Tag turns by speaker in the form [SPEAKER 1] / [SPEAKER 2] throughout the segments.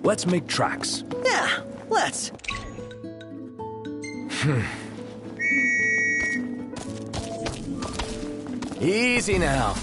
[SPEAKER 1] Let's make tracks.
[SPEAKER 2] Yeah, let's.
[SPEAKER 1] Easy now.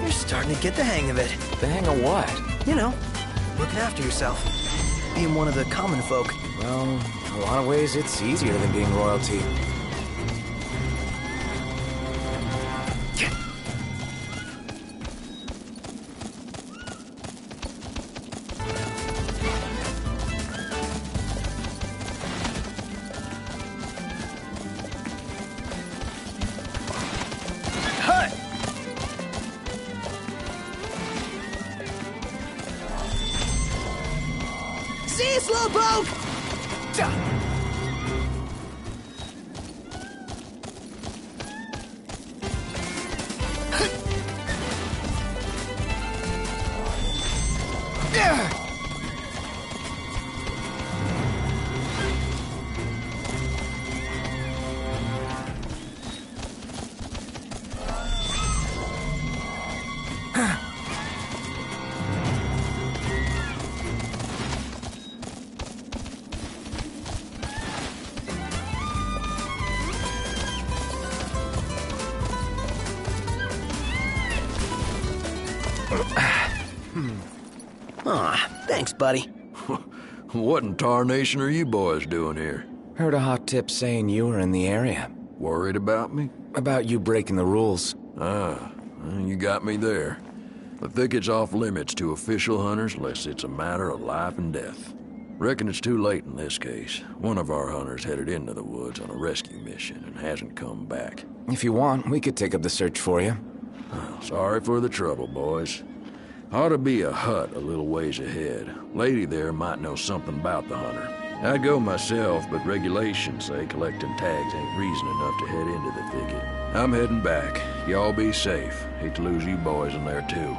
[SPEAKER 2] You're starting to get the hang of it.
[SPEAKER 1] The hang of what?
[SPEAKER 2] You know, looking after yourself. Being one of the common folk.
[SPEAKER 1] Well, in a lot of ways, it's easier than being royalty.
[SPEAKER 2] See you, Slowpoke! Aw, thanks, buddy.
[SPEAKER 3] What in tarnation are you boys doing here?
[SPEAKER 1] Heard a hot tip saying you were in the area.
[SPEAKER 3] Worried about me?
[SPEAKER 1] About you breaking the rules.
[SPEAKER 3] Ah, you got me there. The thicket's off limits to official hunters unless it's a matter of life and death. Reckon it's too late in this case. One of our hunters headed into the woods on a rescue mission and hasn't come back.
[SPEAKER 1] If you want, we could take up the search for you.
[SPEAKER 3] Sorry for the trouble, boys. Ought to be a hut a little ways ahead. Lady there might know something about the hunter. I'd go myself, but regulations say collecting tags ain't reason enough to head into the thicket. I'm heading back. Y'all be safe. Hate to lose you boys in there, too.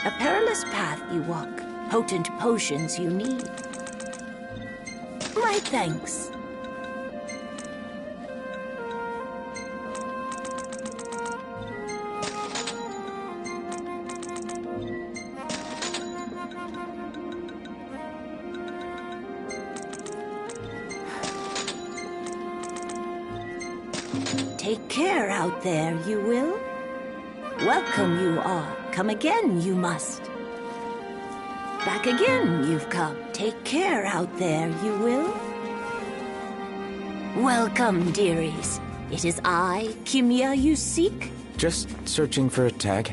[SPEAKER 4] A perilous path you walk, potent potions you need. My thanks. Take care out there, you will. Welcome you are. Come again, you must. Back again you've come. Take care out there, you will. Welcome, dearies. It is I, Kimia, you seek?
[SPEAKER 1] Just searching for a tag.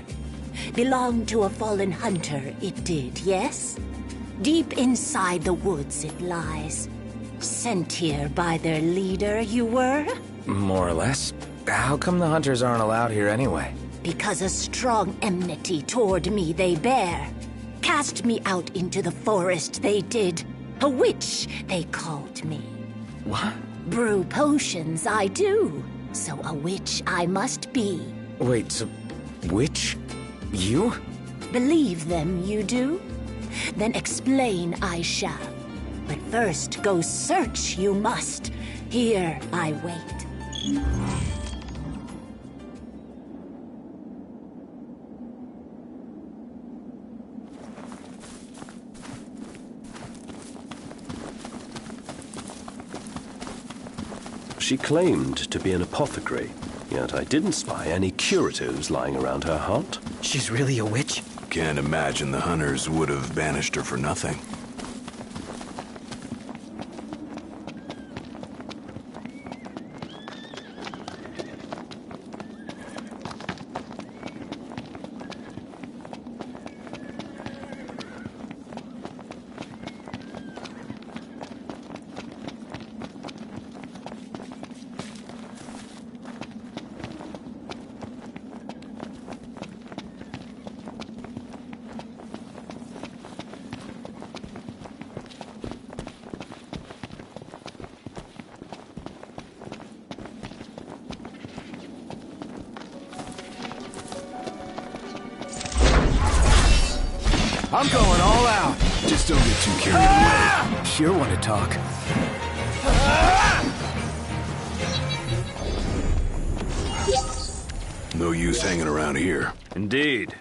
[SPEAKER 4] Belonged to a fallen hunter, it did, yes? Deep inside the woods it lies. Sent here by their leader, you were?
[SPEAKER 1] More or less. How come the hunters aren't allowed here anyway?
[SPEAKER 4] Because a strong enmity toward me they bear. Cast me out into the forest they did. A witch they called me.
[SPEAKER 1] What?
[SPEAKER 4] Brew potions I do, so a witch I must be.
[SPEAKER 1] Wait, so... witch? You?
[SPEAKER 4] Believe them you do? Then explain I shall. But first go search you must. Here I wait.
[SPEAKER 5] She claimed to be an apothecary, yet I didn't spy any curatives lying around her hut.
[SPEAKER 2] She's really a witch?
[SPEAKER 6] Can't imagine the hunters would have banished her for nothing. Just don't get too carried away.
[SPEAKER 2] Sure want to talk.
[SPEAKER 6] No use hanging around here.
[SPEAKER 5] Indeed.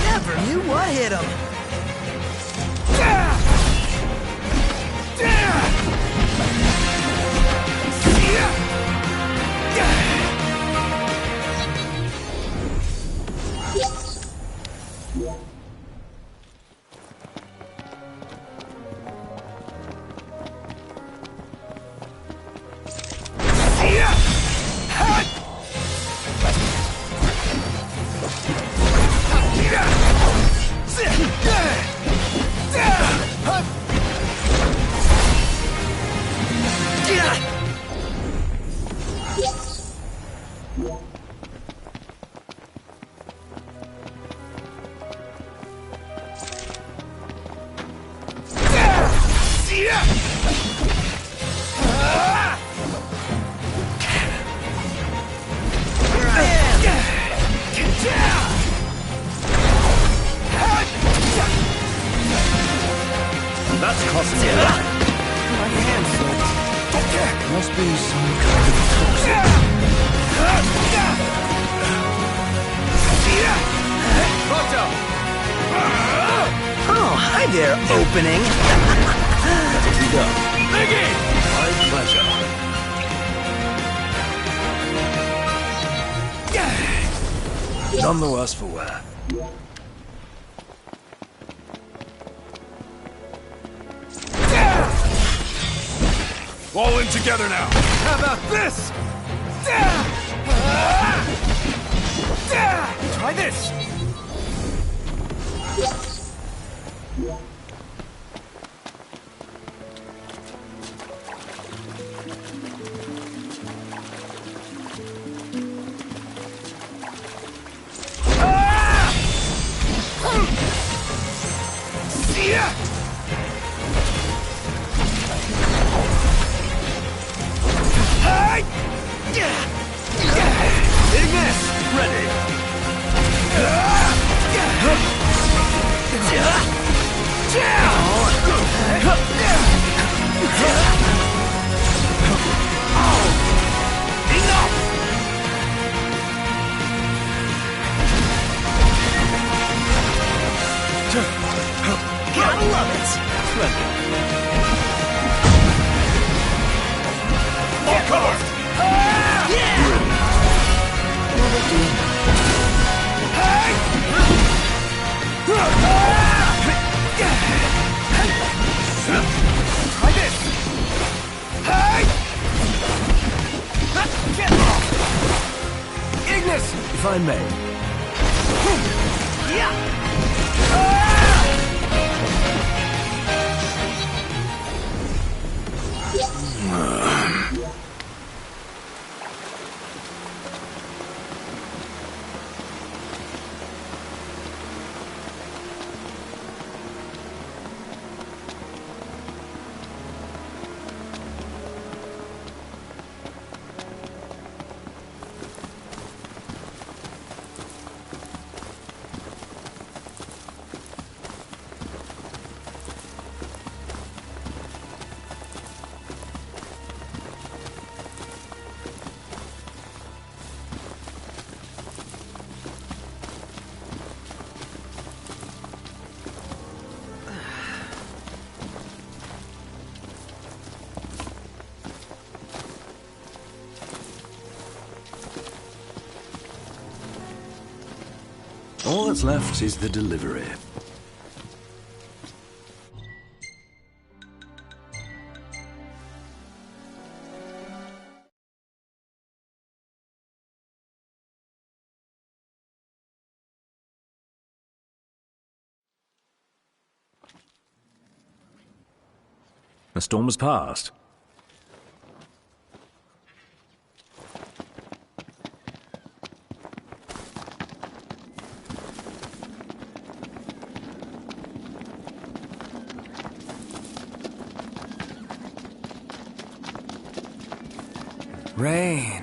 [SPEAKER 2] Never knew what hit him.
[SPEAKER 5] That's costing me a lot.
[SPEAKER 2] My hand slipped. Must be some kind of toxin. Oh, hi there, opening.
[SPEAKER 5] Let it go. My pleasure.
[SPEAKER 1] None the worse for wear.
[SPEAKER 6] All in together now.
[SPEAKER 1] How about this? Try this!
[SPEAKER 2] Gotta love it.
[SPEAKER 1] Try this! Ignis!
[SPEAKER 2] If I may.
[SPEAKER 5] All that's left is the delivery.
[SPEAKER 7] The storm has passed.
[SPEAKER 1] Rain.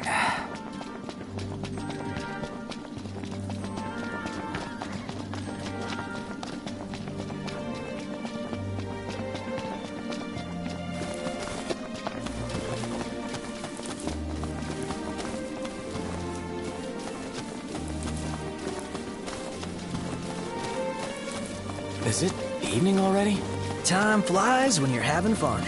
[SPEAKER 1] Is it evening already?
[SPEAKER 2] Time flies when you're having fun.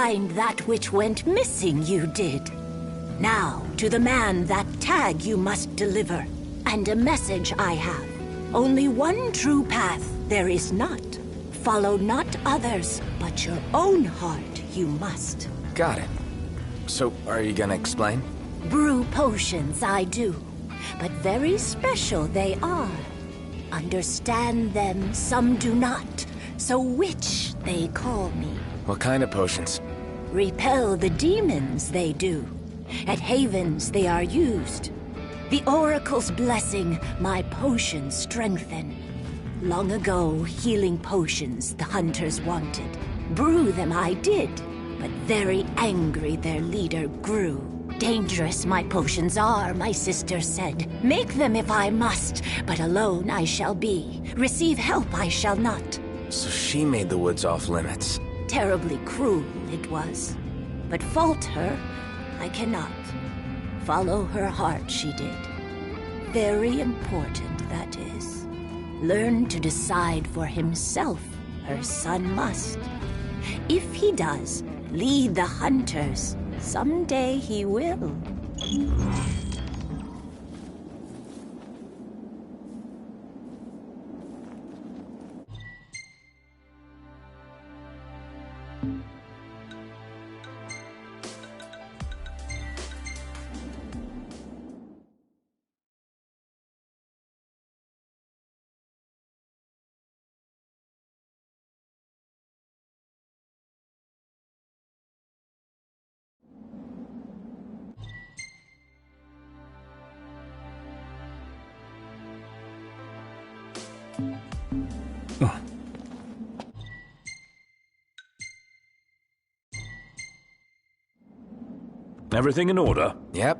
[SPEAKER 4] Find that which went missing, you did. Now, to the man that tag you must deliver. And a message I have. Only one true path there is not. Follow not others, but your own heart you must.
[SPEAKER 1] Got it. So, are you gonna explain?
[SPEAKER 4] Brew potions, I do. But very special they are. Understand them, some do not. So witch they call me.
[SPEAKER 1] What kind of potions?
[SPEAKER 4] Repel the demons, they do. At havens they are used. The oracle's blessing my potions strengthen. Long ago, healing potions the hunters wanted. Brew them I did, but very angry their leader grew. Dangerous my potions are, my sister said. Make them if I must, but alone I shall be. Receive help I shall not.
[SPEAKER 1] So she made the woods off limits.
[SPEAKER 4] Terribly cruel it was. But fault her, I cannot. Follow her heart she did. Very important, that is. Learn to decide for himself, her son must. If he does, lead the hunters. Someday he will.
[SPEAKER 7] Everything in order?
[SPEAKER 1] Yep.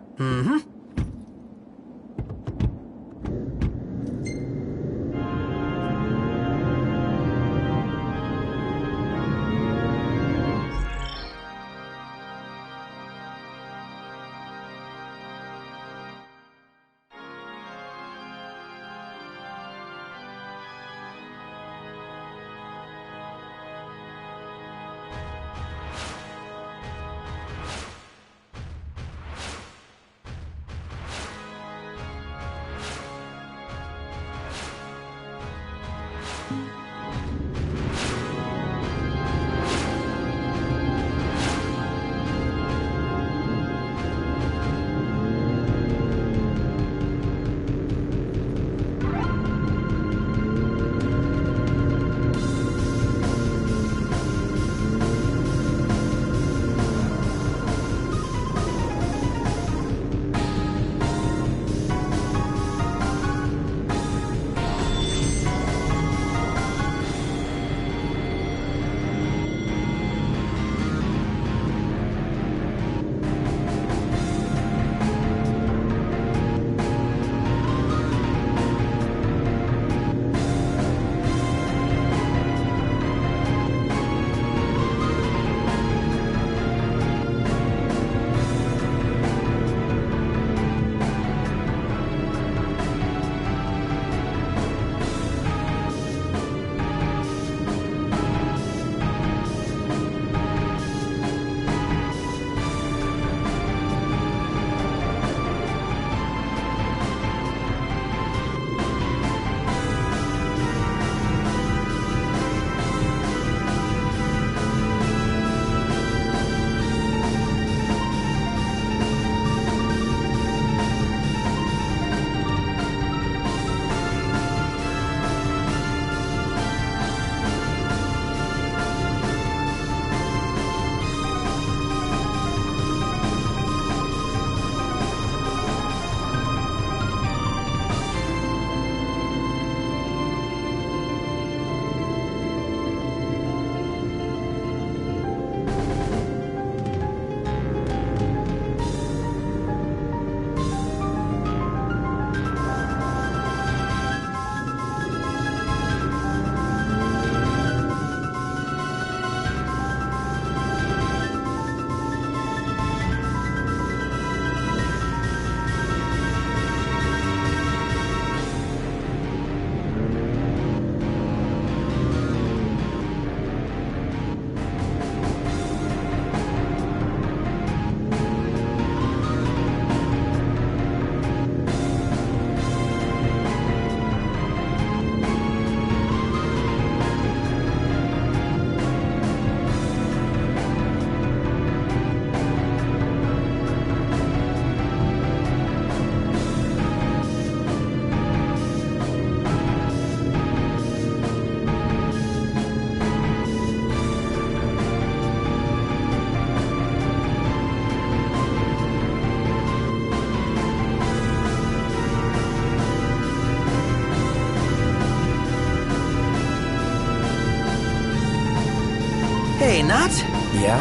[SPEAKER 2] Hey, Nut?
[SPEAKER 1] Yeah?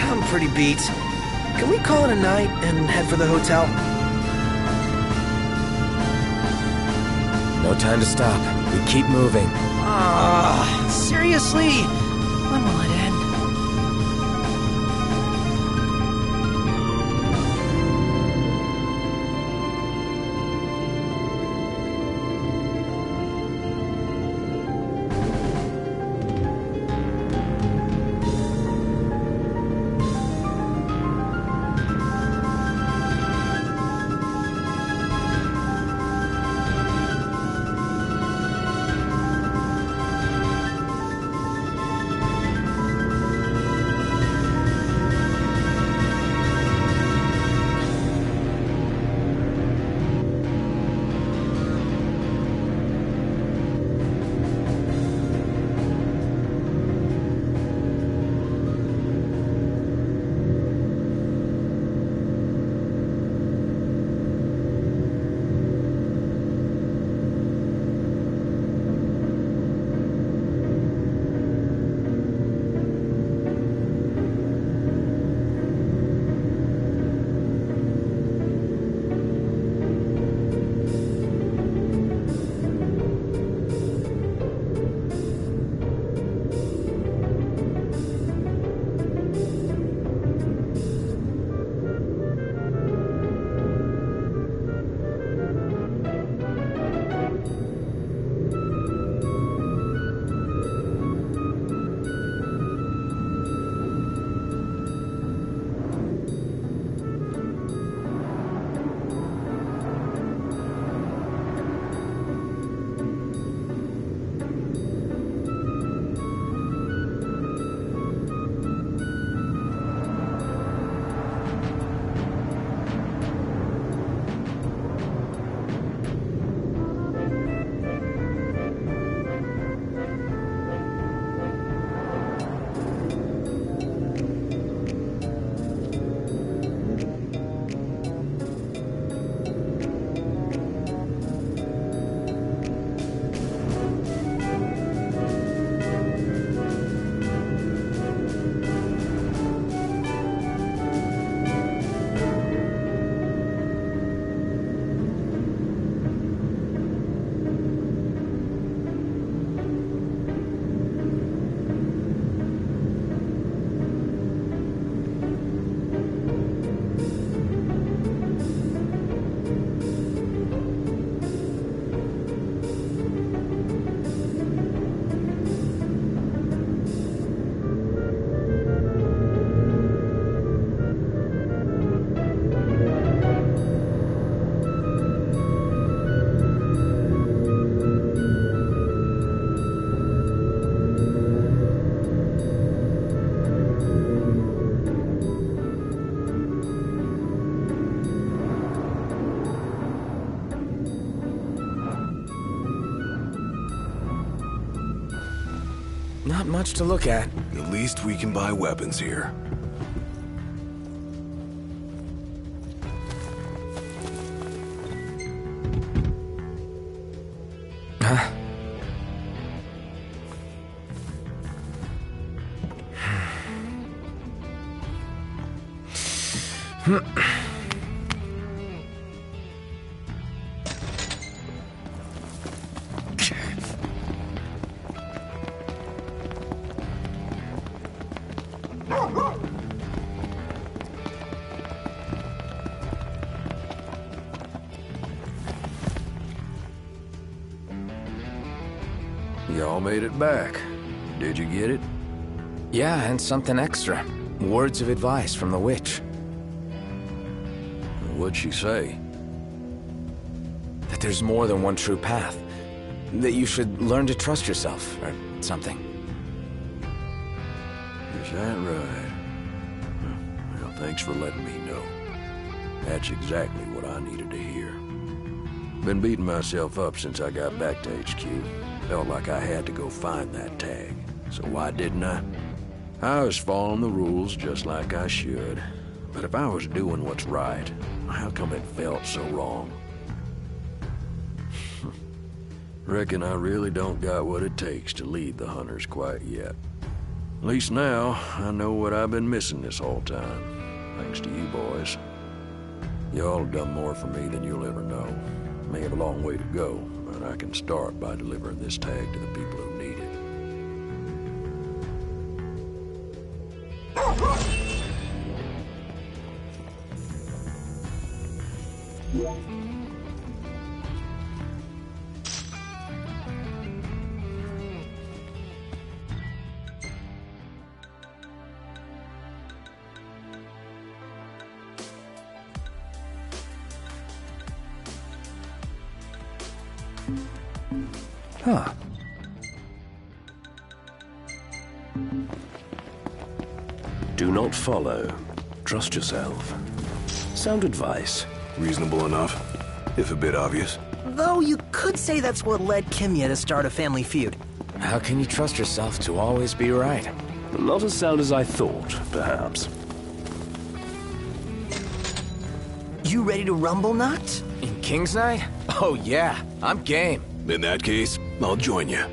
[SPEAKER 2] I'm pretty beat. Can we call it a night and head for the hotel?
[SPEAKER 1] No time to stop. We keep moving.
[SPEAKER 2] Seriously? When will it end?
[SPEAKER 1] Not much to look at.
[SPEAKER 6] At least we can buy weapons here.
[SPEAKER 1] Huh?
[SPEAKER 3] Y'all made it back. Did you get it?
[SPEAKER 1] Yeah, and something extra. Words of advice from the witch.
[SPEAKER 3] What'd she say?
[SPEAKER 1] That there's more than one true path. That you should learn to trust yourself, or something.
[SPEAKER 3] Is that right? Well, thanks for letting me know. That's exactly what I needed to hear. Been beating myself up since I got back to HQ. Felt like I had to go find that tag. So why didn't I? I was following the rules just like I should. But if I was doing what's right, how come it felt so wrong? Reckon I really don't got what it takes to lead the hunters quite yet. At least now, I know what I've been missing this whole time. Thanks to you boys. Y'all have done more for me than you'll ever know. May have a long way to go, but I can start by delivering this tag to the people who need it.
[SPEAKER 7] Huh.
[SPEAKER 5] Do not follow. Trust yourself. Sound advice.
[SPEAKER 6] Reasonable enough, if a bit obvious.
[SPEAKER 2] Though you could say that's what led Kimya to start a family feud.
[SPEAKER 1] How can you trust yourself to always be right?
[SPEAKER 5] Not as sound as I thought, perhaps.
[SPEAKER 2] You ready to rumble, Nut?
[SPEAKER 1] In King's Night? Oh yeah, I'm game.
[SPEAKER 6] In that case, I'll join you.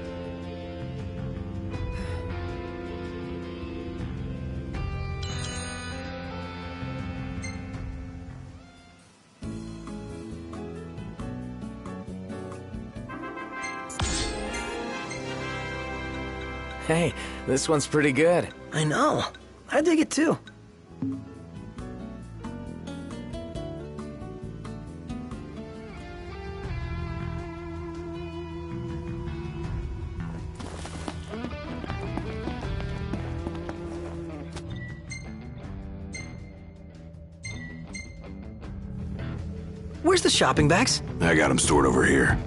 [SPEAKER 1] Hey, this one's pretty good.
[SPEAKER 2] I know. I dig it too. Where's the shopping bags?
[SPEAKER 6] I got them stored over here.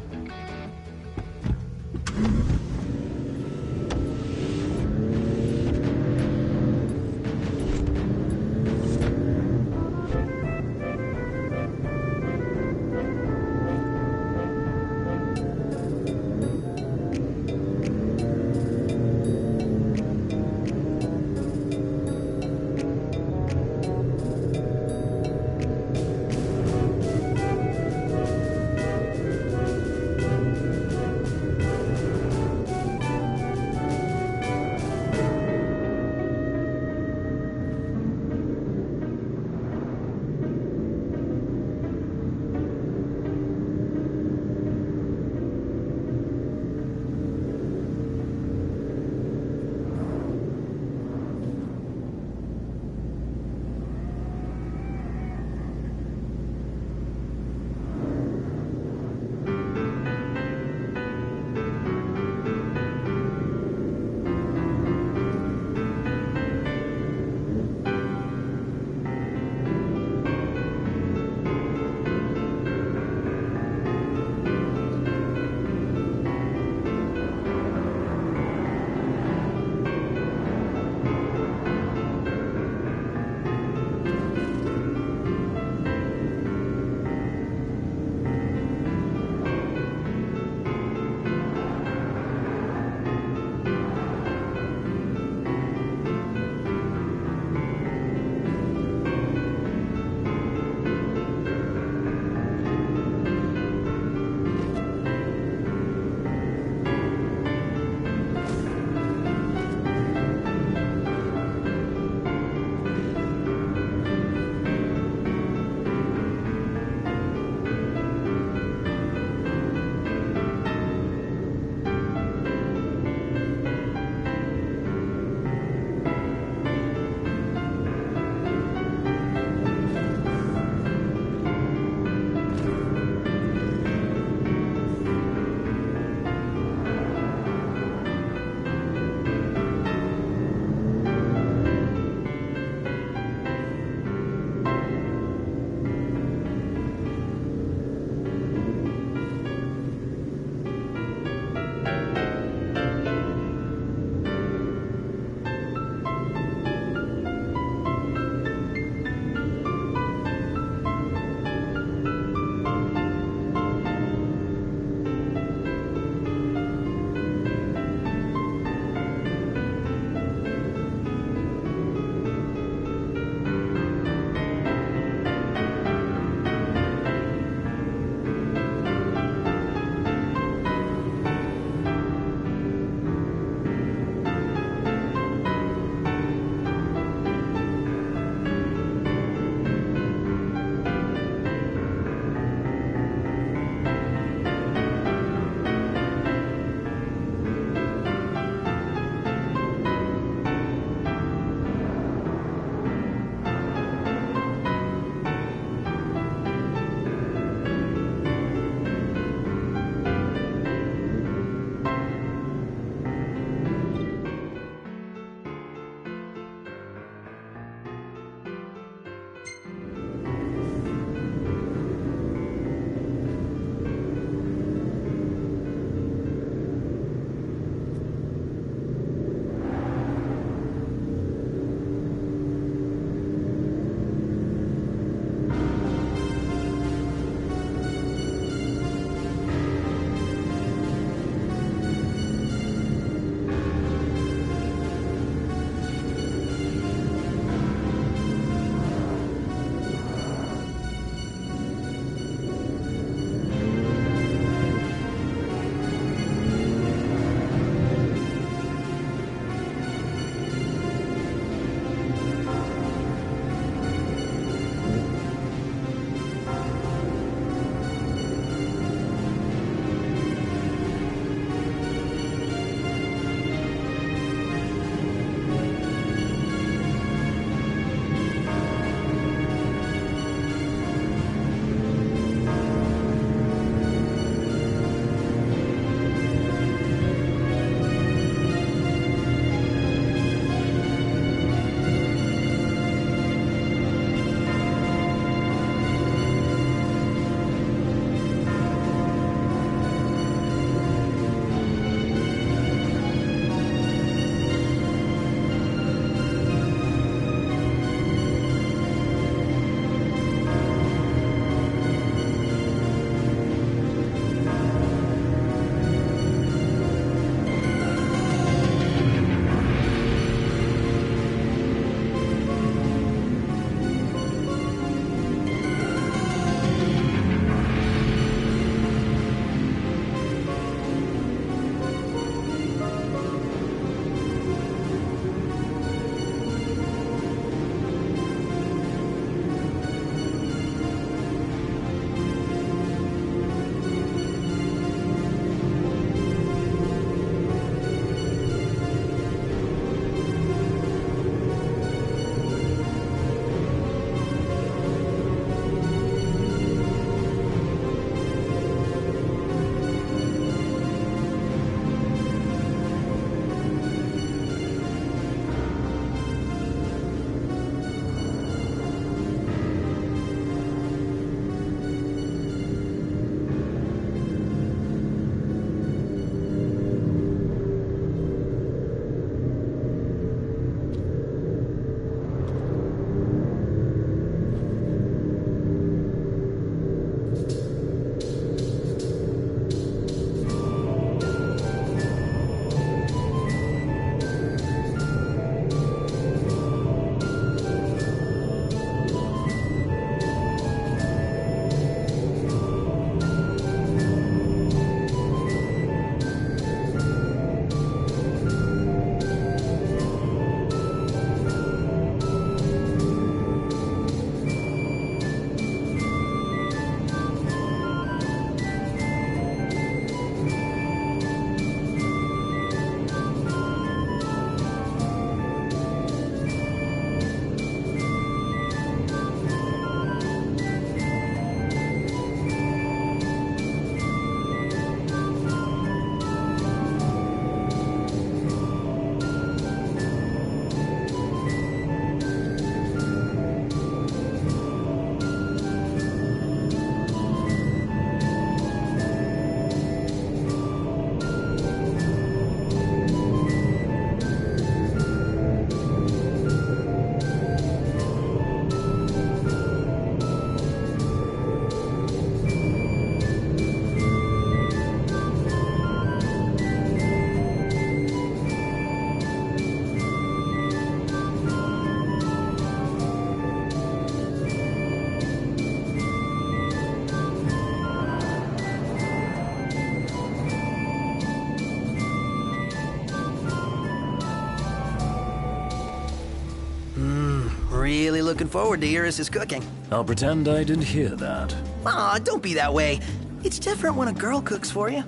[SPEAKER 2] really looking forward to Iris' cooking.
[SPEAKER 7] I'll pretend I didn't hear that.
[SPEAKER 2] Aw, don't be that way. It's different when a girl cooks for you.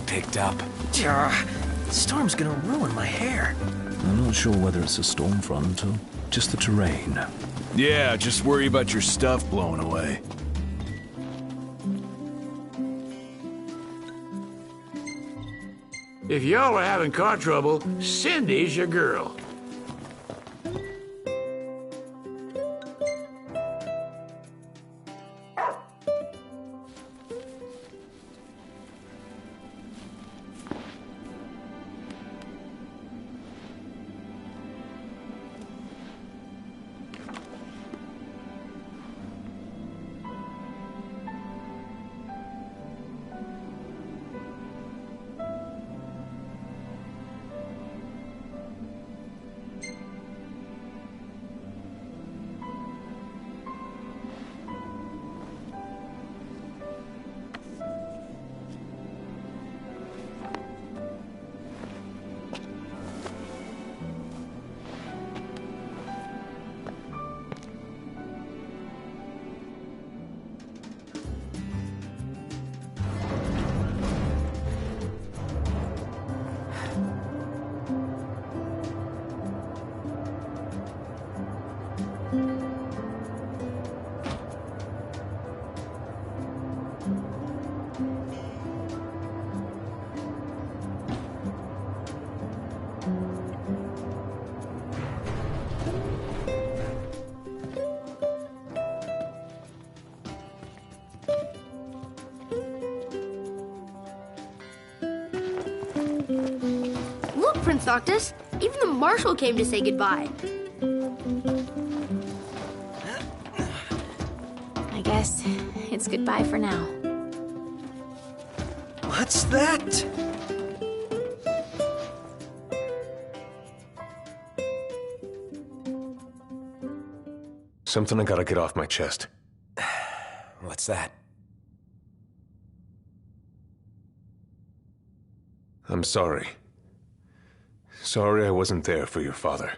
[SPEAKER 1] Picked up.
[SPEAKER 2] Storm's gonna ruin my hair.
[SPEAKER 7] I'm not sure whether it's a storm front or just the terrain.
[SPEAKER 6] Yeah, just worry about your stuff blowing away.
[SPEAKER 8] If y'all are having car trouble, Cindy's your girl.
[SPEAKER 9] Look, Prince Noctis, even the Marshal came to say goodbye.
[SPEAKER 10] I guess it's goodbye for now.
[SPEAKER 2] What's that?
[SPEAKER 11] Something I gotta get off my chest.
[SPEAKER 1] What's that?
[SPEAKER 11] I'm sorry. Sorry I wasn't there for your father.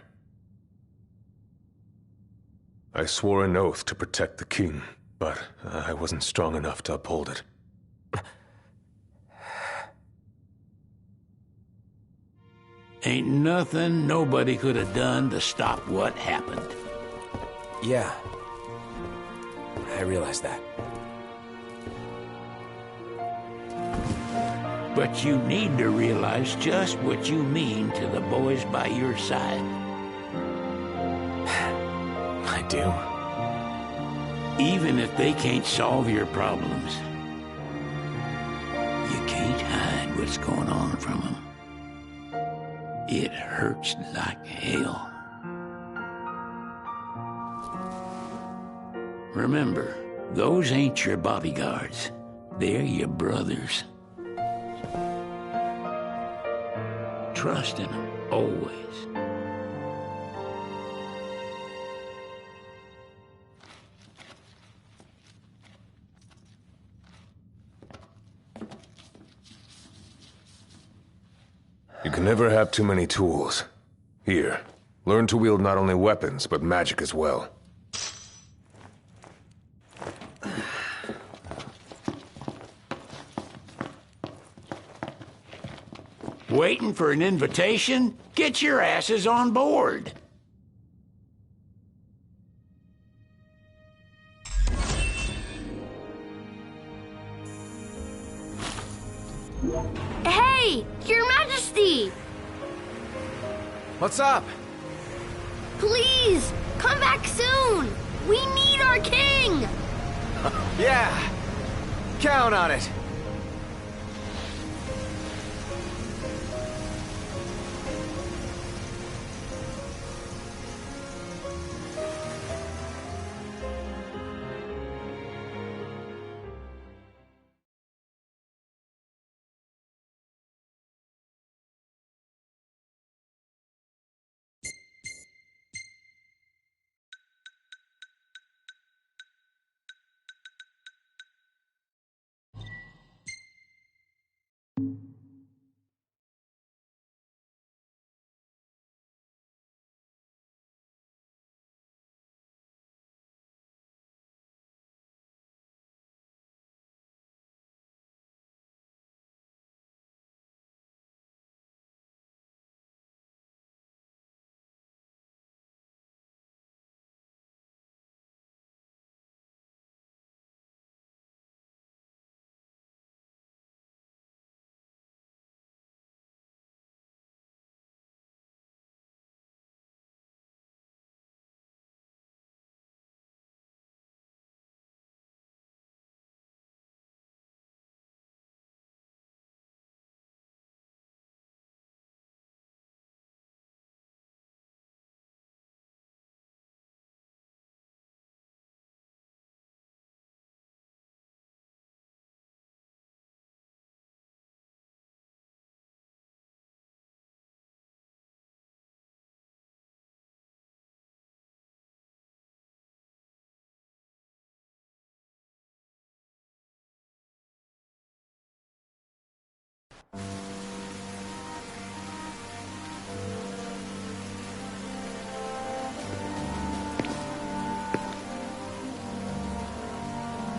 [SPEAKER 11] I swore an oath to protect the king, but I wasn't strong enough to uphold it.
[SPEAKER 8] Ain't nothing nobody could have done to stop what happened.
[SPEAKER 1] Yeah. I realize that.
[SPEAKER 8] But you need to realize just what you mean to the boys by your side.
[SPEAKER 1] I do.
[SPEAKER 8] Even if they can't solve your problems, you can't hide what's going on from them. It hurts like hell. Remember, those ain't your bodyguards. They're your brothers. Trust in them, always.
[SPEAKER 11] You can never have too many tools. Here, learn to wield not only weapons, but magic as well.
[SPEAKER 8] Waiting for an invitation? Get your asses on board.
[SPEAKER 9] Hey, Your Majesty!
[SPEAKER 1] What's up?
[SPEAKER 9] Please, come back soon! We need our king!
[SPEAKER 1] Yeah! Count on it!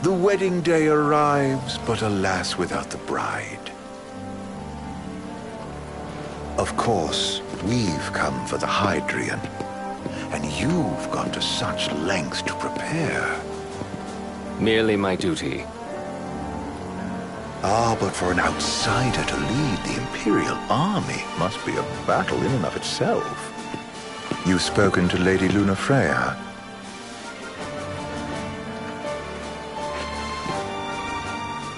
[SPEAKER 6] The wedding day arrives, but alas, without the bride. Of course, we've come for the Hydrian, and you've gone to such lengths to prepare.
[SPEAKER 12] Merely my duty.
[SPEAKER 6] Ah, but for an outsider to lead the Imperial army must be a battle in and of itself. You've spoken to Lady Lunafreya?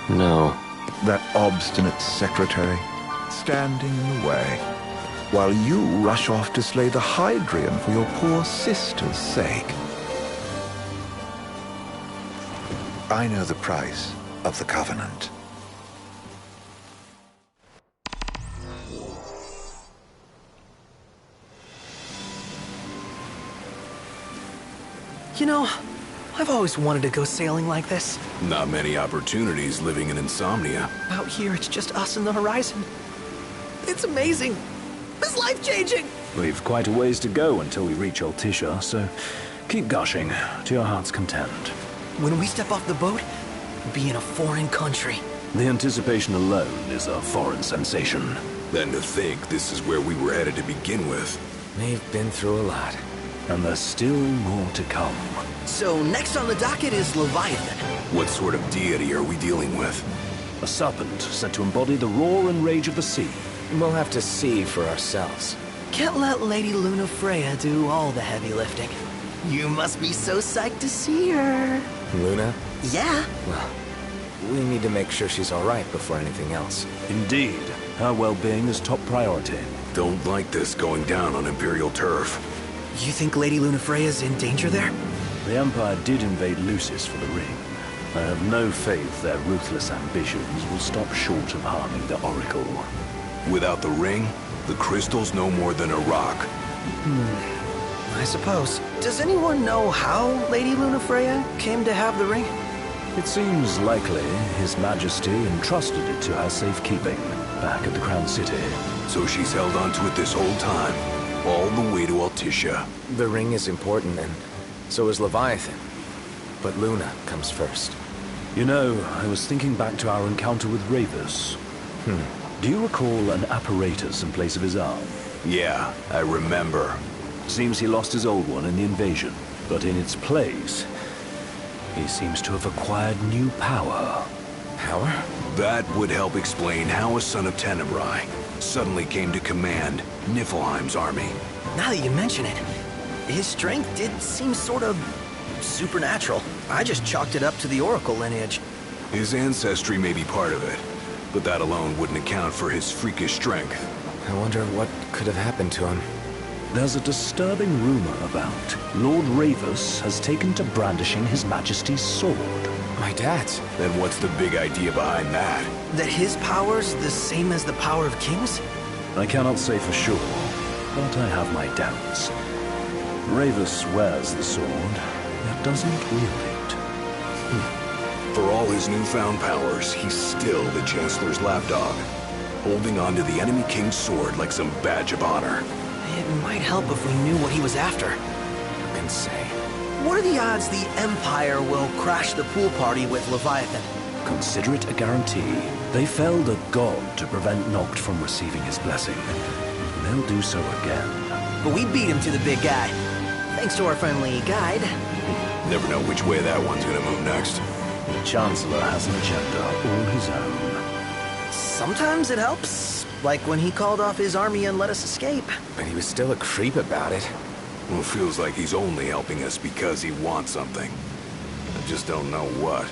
[SPEAKER 12] No.
[SPEAKER 6] That obstinate secretary, standing in the way, while you rush off to slay the Hydrian for your poor sister's sake. I know the price of the Covenant.
[SPEAKER 2] You know, I've always wanted to go sailing like this.
[SPEAKER 11] Not many opportunities living in Insomnia.
[SPEAKER 2] Out here, it's just us and the horizon. It's amazing. It's life-changing.
[SPEAKER 7] We've quite a ways to go until we reach Altisha, so keep gushing to your heart's content.
[SPEAKER 2] When we step off the boat, we'll be in a foreign country.
[SPEAKER 7] The anticipation alone is a foreign sensation.
[SPEAKER 11] Then to think this is where we were headed to begin with.
[SPEAKER 1] We've been through a lot.
[SPEAKER 7] And there's still more to come.
[SPEAKER 2] So next on the docket is Leviathan.
[SPEAKER 11] What sort of deity are we dealing with?
[SPEAKER 7] A serpent said to embody the roar and rage of the sea.
[SPEAKER 1] We'll have to see for ourselves.
[SPEAKER 2] Can't let Lady Lunafreya do all the heavy lifting. You must be so psyched to see her.
[SPEAKER 1] Luna?
[SPEAKER 2] Yeah.
[SPEAKER 1] Well, we need to make sure she's all right before anything else.
[SPEAKER 7] Indeed. Her well-being is top priority.
[SPEAKER 11] Don't like this going down on Imperial turf.
[SPEAKER 2] You think Lady Lunafreya's in danger there?
[SPEAKER 7] The Empire did invade Lucis for the ring. I have no faith their ruthless ambitions will stop short of harming the Oracle.
[SPEAKER 11] Without the ring, the crystal's no more than a rock.
[SPEAKER 2] I suppose. Does anyone know how Lady Lunafreya came to have the ring?
[SPEAKER 7] It seems likely His Majesty entrusted it to her safekeeping back at the Crown City.
[SPEAKER 11] So she's held onto it this whole time, all the way to Altisha.
[SPEAKER 1] The ring is important, and so is Leviathan. But Luna comes first.
[SPEAKER 7] You know, I was thinking back to our encounter with Ravus. Do you recall an apparatus in place of his arm?
[SPEAKER 11] Yeah, I remember.
[SPEAKER 7] Seems he lost his old one in the invasion, but in its place, he seems to have acquired new power.
[SPEAKER 1] Power?
[SPEAKER 11] That would help explain how a son of Tenebrae suddenly came to command Niflheim's army.
[SPEAKER 2] Now that you mention it, His strength did seem sort of supernatural. I just chalked it up to the Oracle lineage.
[SPEAKER 13] His ancestry may be part of it, but that alone wouldn't account for his freakish strength.
[SPEAKER 1] I wonder what could have happened to him.
[SPEAKER 7] There's a disturbing rumor about Lord Ravus has taken to brandishing His Majesty's sword.
[SPEAKER 1] My dad's.
[SPEAKER 13] Then what's the big idea behind that?
[SPEAKER 2] That his power's the same as the power of kings?
[SPEAKER 7] I cannot say for sure, but I have my doubts. Ravus wears the sword, yet doesn't wield it.
[SPEAKER 13] For all his newfound powers, he's still the Chancellor's lapdog, holding on to the enemy king's sword like some badge of honor.
[SPEAKER 2] It might help if we knew what he was after.
[SPEAKER 1] You can say.
[SPEAKER 2] What are the odds the Empire will crash the pool party with Leviathan?
[SPEAKER 7] Consider it a guarantee. They felled a god to prevent Noct from receiving his blessing. They'll do so again.
[SPEAKER 2] But we beat him to the big guy. Thanks to our friendly guide.
[SPEAKER 13] Never know which way that one's gonna move next.
[SPEAKER 7] The Chancellor has an agenda all his own.
[SPEAKER 2] Sometimes it helps. Like when he called off his army and let us escape.
[SPEAKER 1] But he was still a creep about it.
[SPEAKER 13] Well, feels like he's only helping us because he wants something. I just don't know what.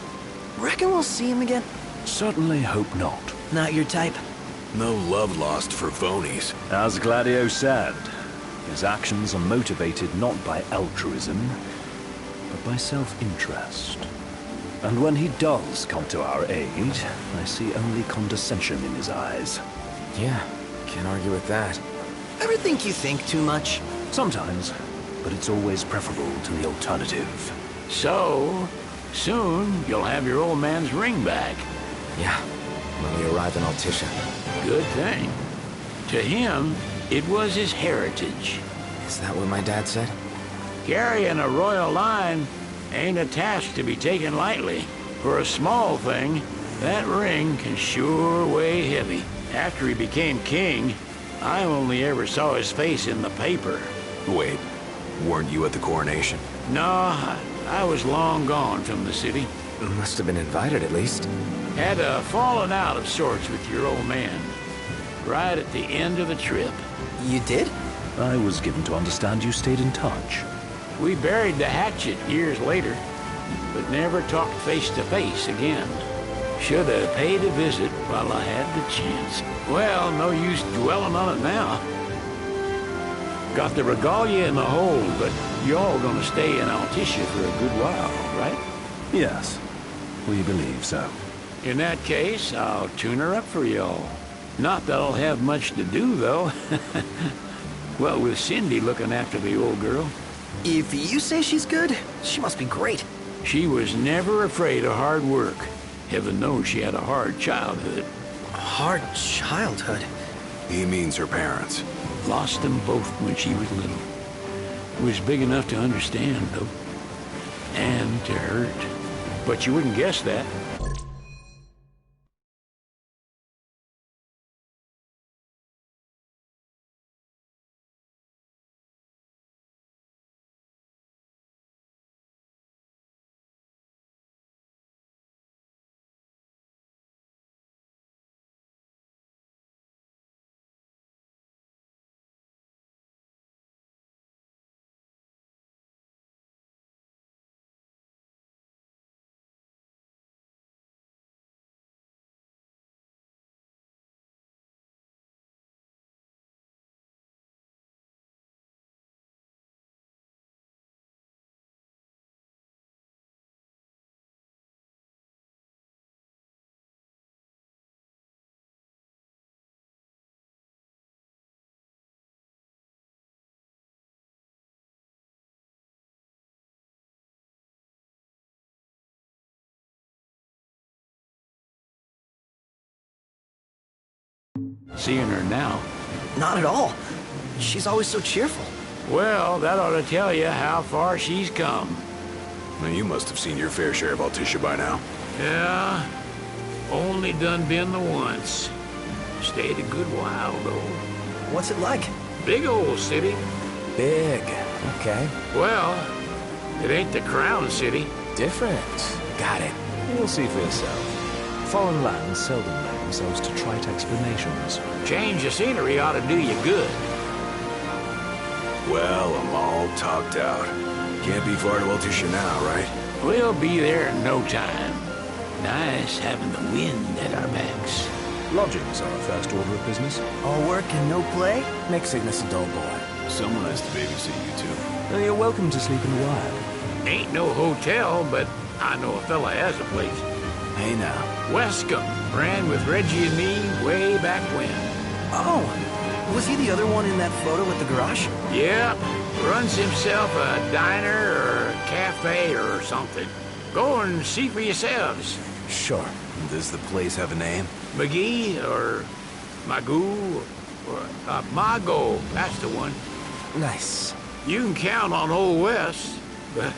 [SPEAKER 2] Reckon we'll see him again?
[SPEAKER 7] Certainly hope not.
[SPEAKER 2] Not your type?
[SPEAKER 13] No love lost for phonies.
[SPEAKER 7] As Gladio said, his actions are motivated not by altruism, but by self-interest. And when he does come to our aid, I see only condescension in his eyes.
[SPEAKER 1] Yeah, can't argue with that.
[SPEAKER 2] Ever think you think too much?
[SPEAKER 7] Sometimes, but it's always preferable to the alternative.
[SPEAKER 8] So, soon you'll have your old man's ring back.
[SPEAKER 1] Yeah, when we arrive in Altissia.
[SPEAKER 8] Good thing. To him, it was his heritage.
[SPEAKER 1] Is that what my dad said?
[SPEAKER 8] Carrying a royal line ain't a task to be taken lightly. For a small thing, that ring can sure weigh heavy. After he became king, I only ever saw his face in the paper.
[SPEAKER 13] Wait, weren't you at the coronation?
[SPEAKER 8] No, I was long gone from the city.
[SPEAKER 1] Must have been invited at least.
[SPEAKER 8] Had a falling out of sorts with your old man. Right at the end of the trip.
[SPEAKER 2] You did?
[SPEAKER 7] I was given to understand you stayed in touch.
[SPEAKER 8] We buried the hatchet years later, but never talked face to face again. Should have paid a visit while I had the chance. Well, no use dwelling on it now. Got the regalia in the hold, but y'all gonna stay in Altissia for a good while, right?
[SPEAKER 7] Yes, we believe so.
[SPEAKER 8] In that case, I'll tune her up for y'all. Not that I'll have much to do, though. Well, with Cindy looking after the old girl.
[SPEAKER 2] If you say she's good, she must be great.
[SPEAKER 8] She was never afraid of hard work. Heaven knows she had a hard childhood.
[SPEAKER 2] Hard childhood?
[SPEAKER 13] He means her parents.
[SPEAKER 8] Lost them both when she was little. Was big enough to understand, though. And to hurt. But you wouldn't guess that. Seeing her now.
[SPEAKER 2] Not at all. She's always so cheerful.
[SPEAKER 8] Well, that ought to tell you how far she's come.
[SPEAKER 13] Well, you must have seen your fair share of Altissia by now.
[SPEAKER 8] Yeah, only done been the once. Stayed a good while, though.
[SPEAKER 2] What's it like?
[SPEAKER 8] Big old city.
[SPEAKER 1] Big. Okay.
[SPEAKER 8] Well, it ain't the Crown City.
[SPEAKER 1] Different. Got it.
[SPEAKER 7] You'll see for yourself. Foreign lands seldom lend themselves to trite explanations.
[SPEAKER 8] Change of scenery ought to do you good.
[SPEAKER 13] Well, I'm all talked out. Can't be far to Altisha now, right?
[SPEAKER 8] We'll be there in no time. Nice having the wind at our backs.
[SPEAKER 7] Lodgings are our first order of business.
[SPEAKER 2] All work and no play?
[SPEAKER 1] Make Cygnus a dull boy.
[SPEAKER 13] Someone has to babysit you two.
[SPEAKER 7] You're welcome to sleep in the wild.
[SPEAKER 8] Ain't no hotel, but I know a fella has a place.
[SPEAKER 2] Hey now.
[SPEAKER 8] Wescombe ran with Reggie and me way back when.
[SPEAKER 2] Oh, was he the other one in that photo at the garage?
[SPEAKER 8] Yep, runs himself a diner or a cafe or something. Go and see for yourselves.
[SPEAKER 1] Sure.
[SPEAKER 13] Does the place have a name?
[SPEAKER 8] McGee or Magoo or Mago, that's the one.
[SPEAKER 1] Nice.
[SPEAKER 8] You can count on Old West, but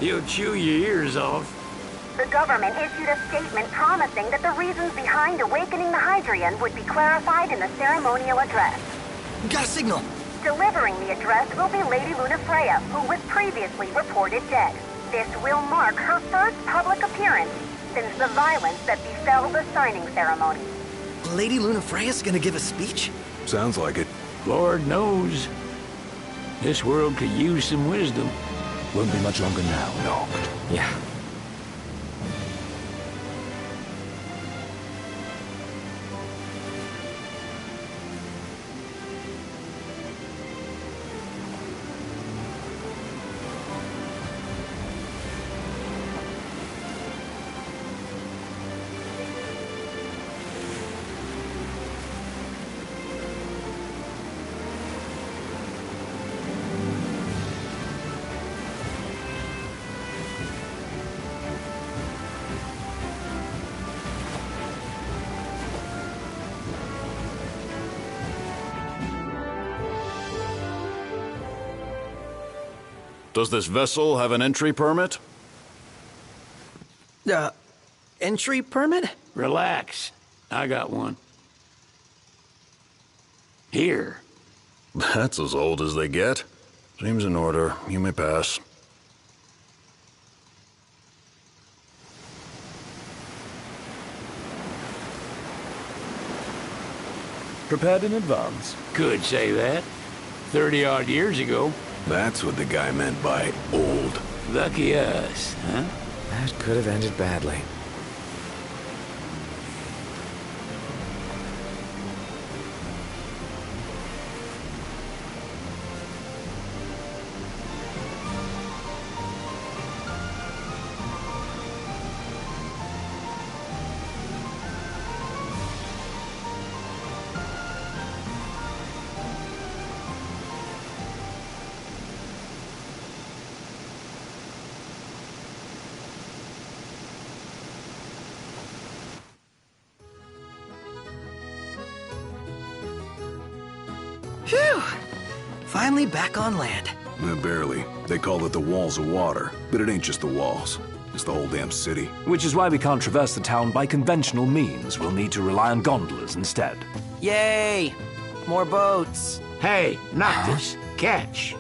[SPEAKER 8] he'll chew your ears off.
[SPEAKER 14] The government issued a statement promising that the reasons behind awakening the Hydrian would be clarified in the ceremonial address.
[SPEAKER 2] Got a signal.
[SPEAKER 14] Delivering the address will be Lady Lunafreya, who was previously reported dead. This will mark her first public appearance since the violence that befell the signing ceremony.
[SPEAKER 2] Lady Lunafreya's gonna give a speech?
[SPEAKER 13] Sounds like it.
[SPEAKER 8] Lord knows. This world could use some wisdom.
[SPEAKER 7] Won't be much longer now, Noct.
[SPEAKER 1] Yeah.
[SPEAKER 15] Does this vessel have an entry permit?
[SPEAKER 2] Entry permit?
[SPEAKER 8] Relax. I got one. Here.
[SPEAKER 15] That's as old as they get. Seems in order. You may pass.
[SPEAKER 7] Prepared in advance.
[SPEAKER 8] Could say that. 30-odd years ago.
[SPEAKER 13] That's what the guy meant by old.
[SPEAKER 8] Lucky us, huh?
[SPEAKER 1] That could have ended badly.
[SPEAKER 2] Phew! Finally back on land.
[SPEAKER 13] Barely. They call it the Walls of Water, but it ain't just the walls. It's the whole damn city.
[SPEAKER 7] Which is why we can't traverse the town by conventional means. We'll need to rely on gondolas instead.
[SPEAKER 2] Yay! More boats.
[SPEAKER 8] Hey, Noctis, catch.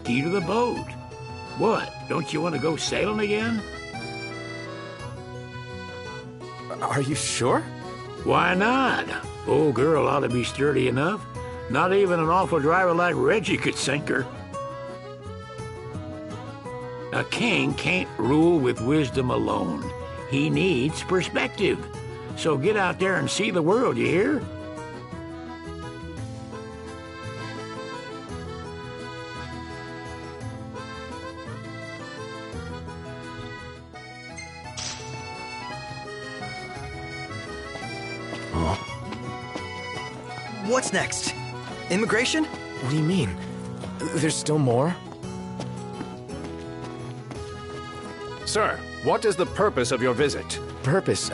[SPEAKER 8] Key to the boat. What, don't you want to go sailing again?
[SPEAKER 1] Are you sure?
[SPEAKER 8] Why not? Old girl ought to be sturdy enough. Not even an awful driver like Reggie could sink her. A king can't rule with wisdom alone. He needs perspective. So get out there and see the world, you hear?
[SPEAKER 2] What's next? Immigration?
[SPEAKER 1] What do you mean? There's still more?
[SPEAKER 16] Sir, what is the purpose of your visit?
[SPEAKER 1] Purpose,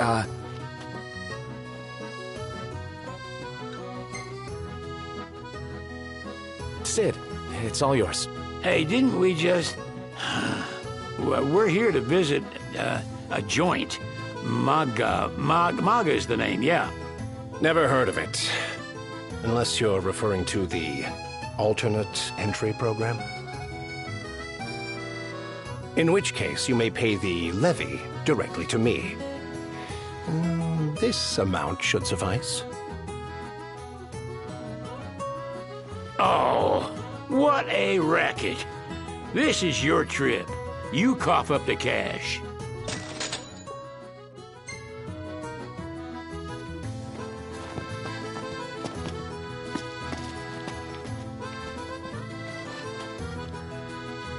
[SPEAKER 1] Sid, it's all yours.
[SPEAKER 8] Hey, didn't we just... Well, we're here to visit a joint. Maga is the name, yeah.
[SPEAKER 16] Never heard of it. Unless you're referring to the alternate entry program. In which case, you may pay the levy directly to me. This amount should suffice.
[SPEAKER 8] What a racket. This is your trip. You cough up the cash.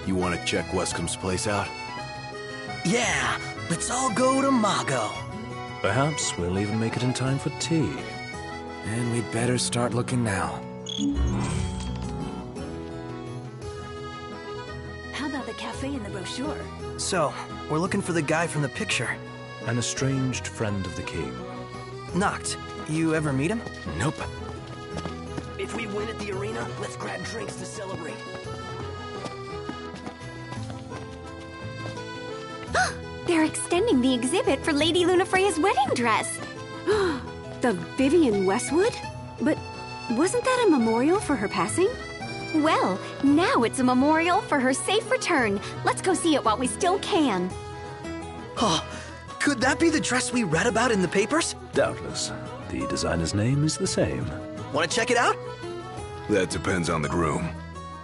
[SPEAKER 13] You want to check Wescomb's place out?
[SPEAKER 2] Yeah, let's all go to Mago.
[SPEAKER 7] Perhaps we'll even make it in time for tea.
[SPEAKER 1] And we'd better start looking now.
[SPEAKER 4] How about the cafe in the brochure?
[SPEAKER 2] So, we're looking for the guy from the picture.
[SPEAKER 7] An estranged friend of the king.
[SPEAKER 2] Noct, you ever meet him?
[SPEAKER 1] Nope.
[SPEAKER 2] If we win at the arena, let's grab drinks to celebrate.
[SPEAKER 17] They're extending the exhibit for Lady Lunafreya's wedding dress. The Vivian Westwood? But wasn't that a memorial for her passing? Well, now it's a memorial for her safe return. Let's go see it while we still can.
[SPEAKER 2] Oh, could that be the dress we read about in the papers?
[SPEAKER 7] Doubtless. The designer's name is the same.
[SPEAKER 2] Want to check it out?
[SPEAKER 13] That depends on the groom.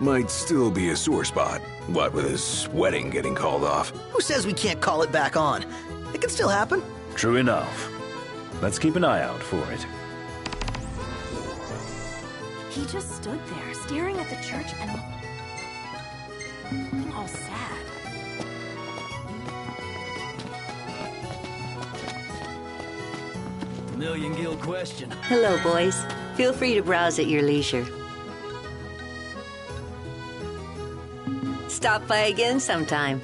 [SPEAKER 13] Might still be a sore spot. What with his wedding getting called off?
[SPEAKER 2] Who says we can't call it back on? It can still happen.
[SPEAKER 7] True enough. Let's keep an eye out for it.
[SPEAKER 4] He just stood there, staring at the church and all sad.
[SPEAKER 2] Million-gill question.
[SPEAKER 18] Hello, boys. Feel free to browse at your leisure. Stop by again sometime.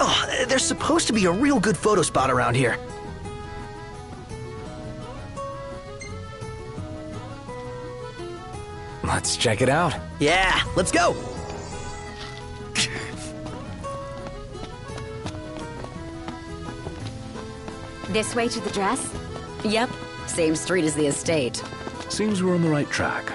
[SPEAKER 2] Oh, there's supposed to be a real good photo spot around here.
[SPEAKER 1] Let's check it out.
[SPEAKER 2] Yeah, let's go.
[SPEAKER 17] This way to the dress?
[SPEAKER 18] Yep, same street as the estate.
[SPEAKER 7] Seems we're on the right track.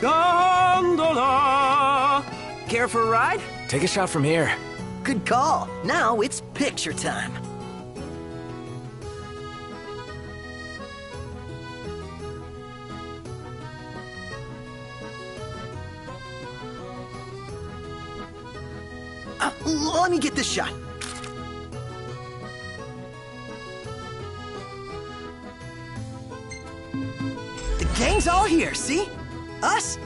[SPEAKER 2] Gondola! Care for a ride?
[SPEAKER 1] Take a shot from here.
[SPEAKER 2] Good call. Now it's picture time. Let me get this shot. The gang's all here, see? Us?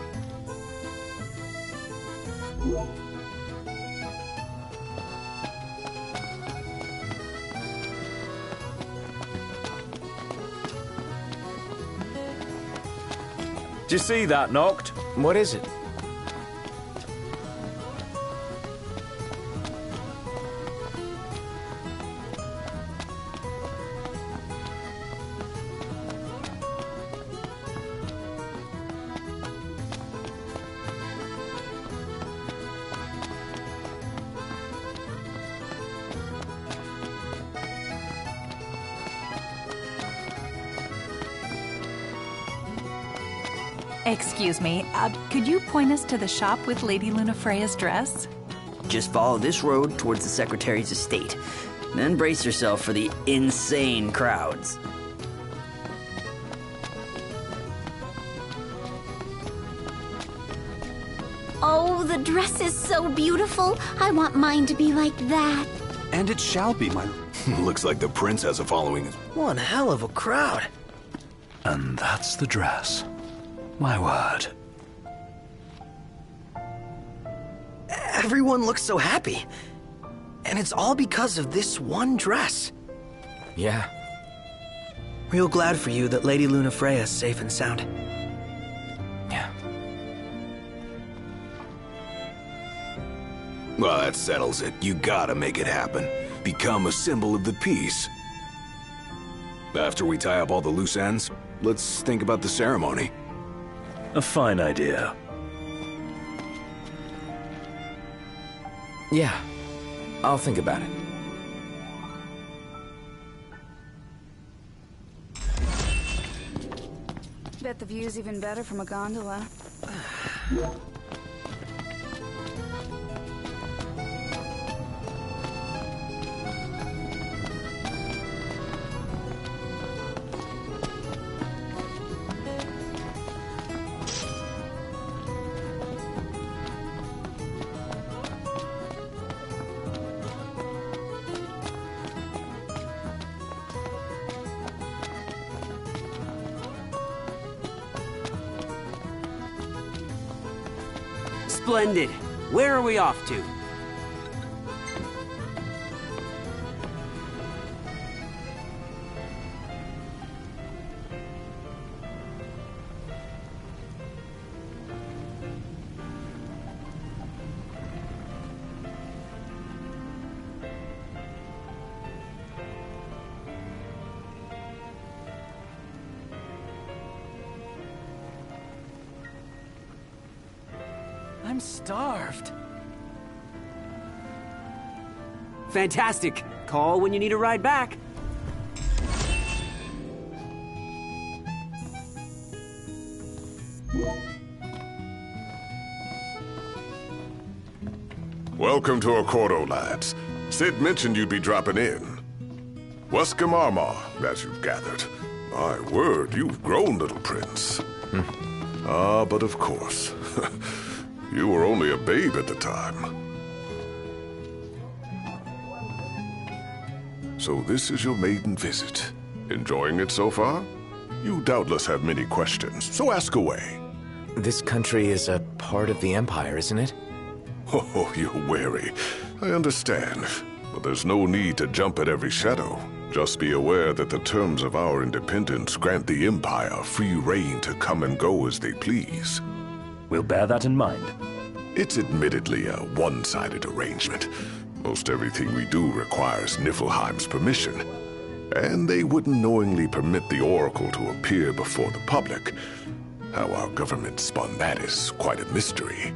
[SPEAKER 7] Did you see that, Noct?
[SPEAKER 1] What is it?
[SPEAKER 19] Excuse me, could you point us to the shop with Lady Lunafreya's dress?
[SPEAKER 20] Just follow this road towards the Secretary's estate. Then brace yourself for the insane crowds.
[SPEAKER 17] Oh, the dress is so beautiful. I want mine to be like that.
[SPEAKER 13] And it shall be, my... Looks like the prince has a following.
[SPEAKER 2] One hell of a crowd.
[SPEAKER 7] And that's the dress. My word.
[SPEAKER 2] Everyone looks so happy. And it's all because of this one dress.
[SPEAKER 1] Yeah.
[SPEAKER 2] Real glad for you that Lady Lunafreya is safe and sound.
[SPEAKER 1] Yeah.
[SPEAKER 13] Well, that settles it. You gotta make it happen. Become a symbol of the peace. After we tie up all the loose ends, let's think about the ceremony.
[SPEAKER 7] A fine idea.
[SPEAKER 1] Yeah, I'll think about it.
[SPEAKER 21] Bet the view's even better from a gondola.
[SPEAKER 22] Splendid. Where are we off to?
[SPEAKER 2] I'm starved.
[SPEAKER 22] Fantastic. Call when you need a ride back.
[SPEAKER 11] Welcome to Accordo, lads. Sid mentioned you'd be dropping in. Welcome Armor, as you've gathered. My word, you've grown, little prince. Ah, but of course. You were only a babe at the time. So this is your maiden visit. Enjoying it so far? You doubtless have many questions, so ask away.
[SPEAKER 1] This country is a part of the Empire, isn't it?
[SPEAKER 11] Oh, you're wary. I understand. But there's no need to jump at every shadow. Just be aware that the terms of our independence grant the Empire free reign to come and go as they please.
[SPEAKER 7] We'll bear that in mind.
[SPEAKER 11] It's admittedly a one-sided arrangement. Most everything we do requires Niflheim's permission. And they wouldn't knowingly permit the Oracle to appear before the public. How our government spun that is quite a mystery.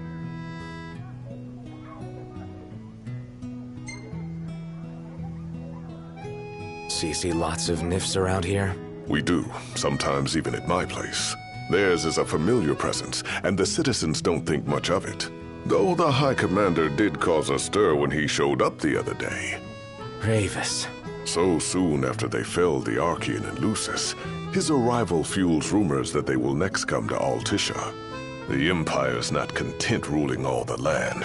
[SPEAKER 1] So you see lots of Nifs around here?
[SPEAKER 11] We do, sometimes even at my place. Theirs is a familiar presence, and the citizens don't think much of it. Though the High Commander did cause a stir when he showed up the other day.
[SPEAKER 1] Ravis.
[SPEAKER 11] So soon after they felled the Archean and Lucis, his arrival fuels rumors that they will next come to Altisha. The Empire's not content ruling all the land.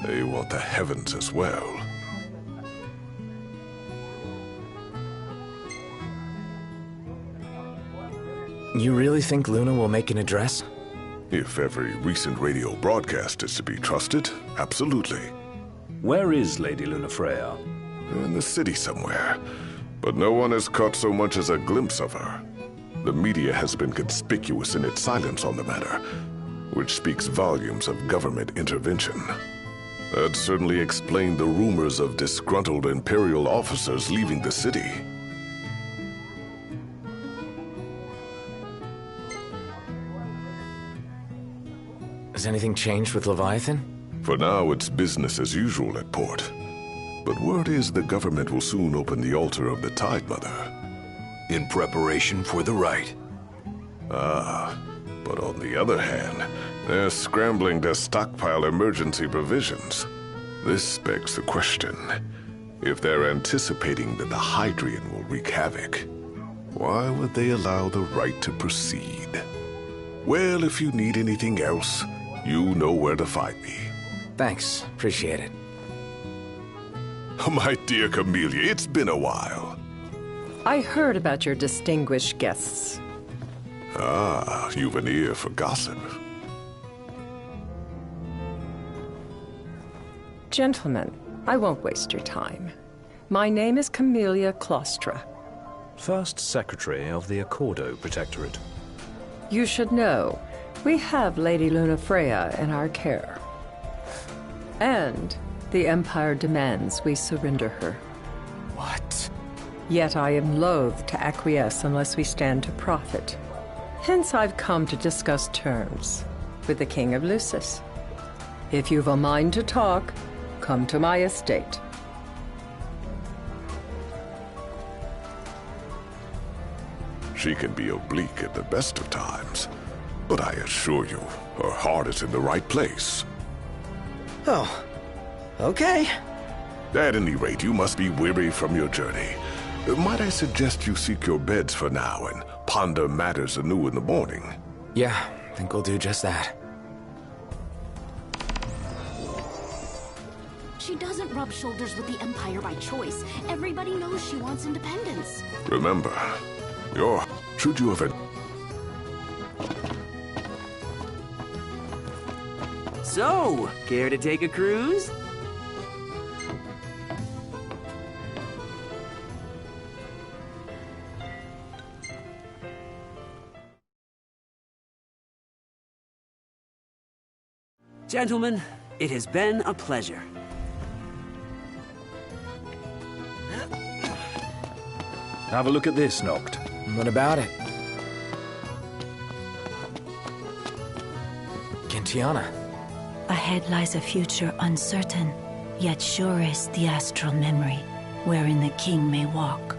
[SPEAKER 11] They want the heavens as well.
[SPEAKER 1] You really think Luna will make an address?
[SPEAKER 11] If every recent radio broadcast is to be trusted, absolutely.
[SPEAKER 7] Where is Lady Lunafreya?
[SPEAKER 11] In the city somewhere. But no one has caught so much as a glimpse of her. The media has been conspicuous in its silence on the matter, which speaks volumes of government intervention. That certainly explained the rumors of disgruntled Imperial officers leaving the city.
[SPEAKER 1] Has anything changed with Leviathan?
[SPEAKER 11] For now, it's business as usual at port. But word is the government will soon open the altar of the Tide Mother.
[SPEAKER 13] In preparation for the rite.
[SPEAKER 11] Ah, but on the other hand, they're scrambling to stockpile emergency provisions. This begs the question. If they're anticipating that the Hydrian will wreak havoc, why would they allow the rite to proceed? Well, if you need anything else, you know where to find me.
[SPEAKER 1] Thanks. Appreciate it.
[SPEAKER 11] My dear Camellia, it's been a while.
[SPEAKER 23] I heard about your distinguished guests.
[SPEAKER 11] Ah, you've an ear for gossip.
[SPEAKER 23] Gentlemen, I won't waste your time. My name is Camellia Claustra.
[SPEAKER 7] First Secretary of the Accordo Protectorate.
[SPEAKER 23] You should know, we have Lady Lunafreya in our care. And the Empire demands we surrender her.
[SPEAKER 1] What?
[SPEAKER 23] Yet I am loath to acquiesce unless we stand to profit. Hence I've come to discuss terms with the King of Lucis. If you've a mind to talk, come to my estate.
[SPEAKER 11] She can be oblique at the best of times, but I assure you, her heart is in the right place.
[SPEAKER 2] Oh, okay.
[SPEAKER 11] At any rate, you must be weary from your journey. Might I suggest you seek your beds for now and ponder matters anew in the morning?
[SPEAKER 1] Yeah, I think we'll do just that.
[SPEAKER 9] She doesn't rub shoulders with the Empire by choice. Everybody knows she wants independence.
[SPEAKER 11] Remember, should you have...
[SPEAKER 22] So, care to take a cruise? Gentlemen, it has been a pleasure.
[SPEAKER 7] Have a look at this, Noct.
[SPEAKER 1] What about it? Gentiana.
[SPEAKER 4] Ahead lies a future uncertain, yet sure is the astral memory, wherein the king may walk.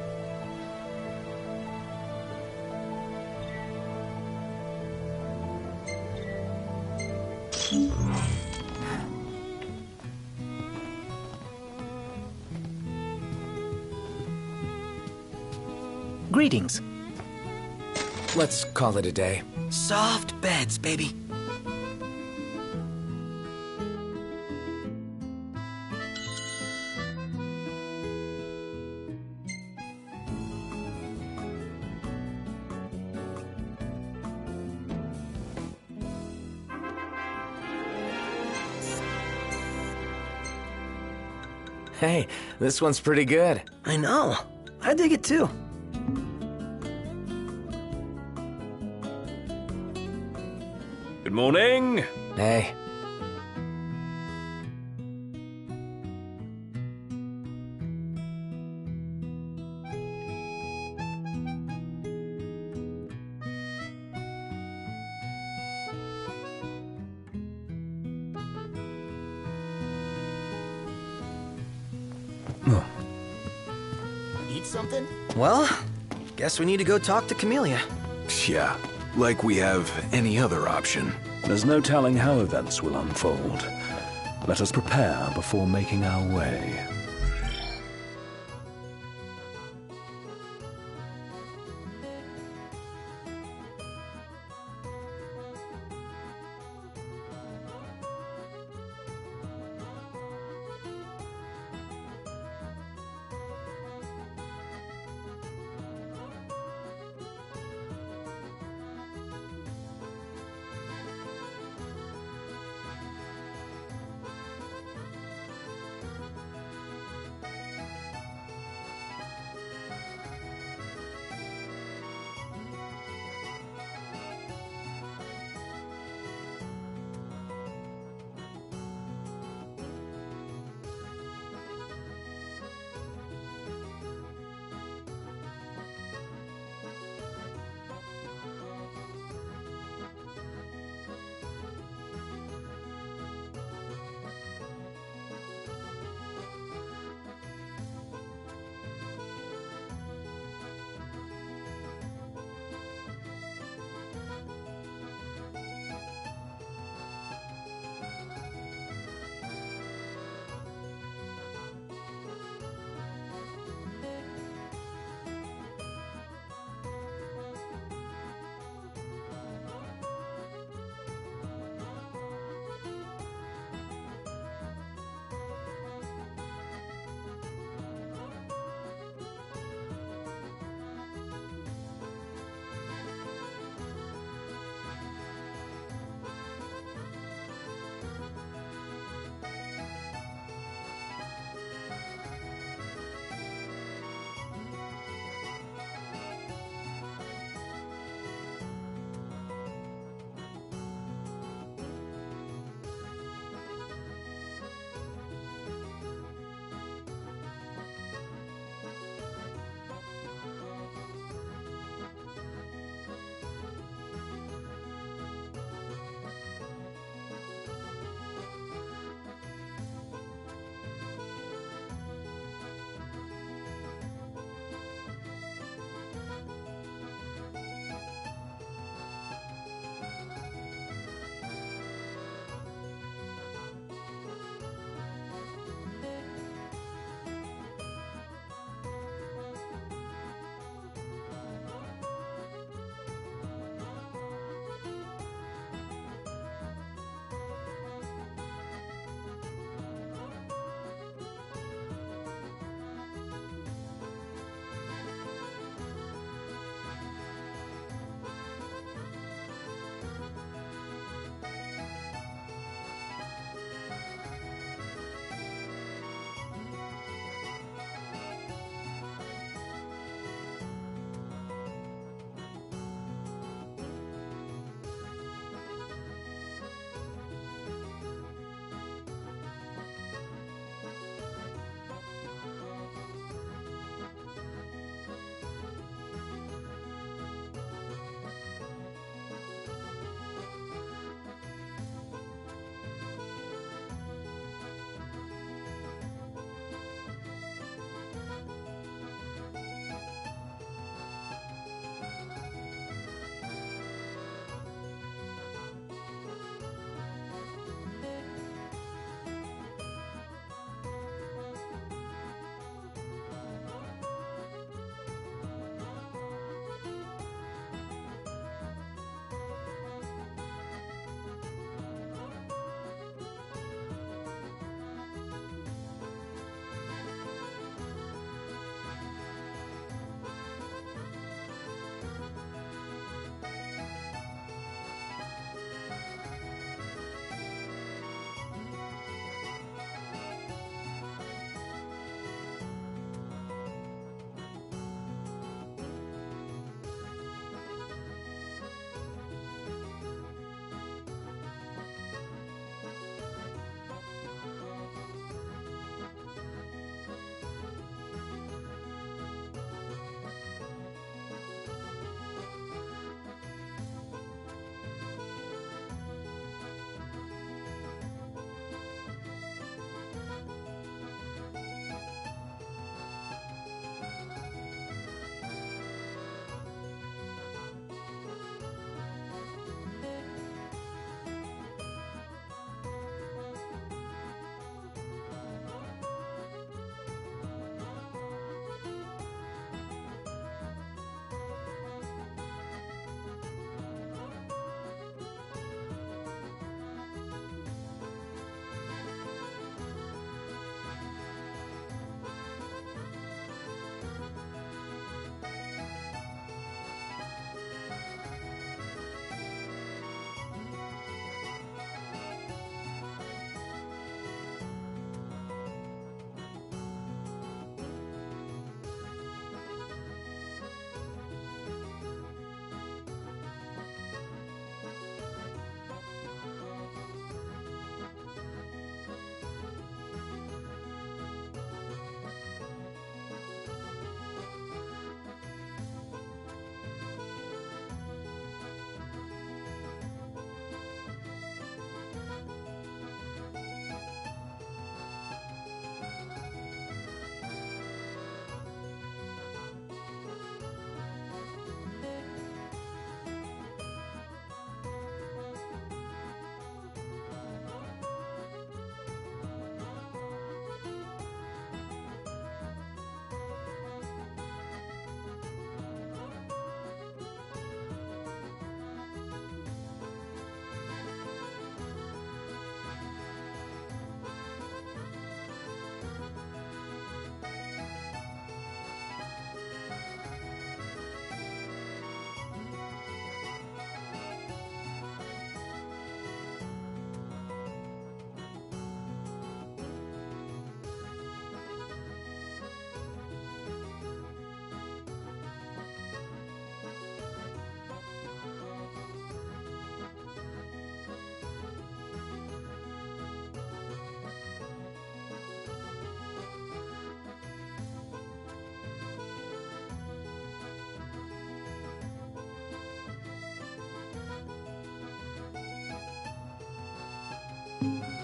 [SPEAKER 2] Greetings.
[SPEAKER 1] Let's call it a day.
[SPEAKER 2] Soft beds, baby.
[SPEAKER 1] Hey, this one's pretty good.
[SPEAKER 2] I know. I dig it too.
[SPEAKER 7] Good morning.
[SPEAKER 1] Hey.
[SPEAKER 2] Eat something? Well, guess we need to go talk to Camellia.
[SPEAKER 13] Yeah, like we have any other option.
[SPEAKER 7] There's no telling how events will unfold. Let us prepare before making our way.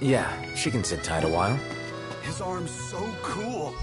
[SPEAKER 1] Yeah, she can sit tight a while.
[SPEAKER 13] His arm's so cool.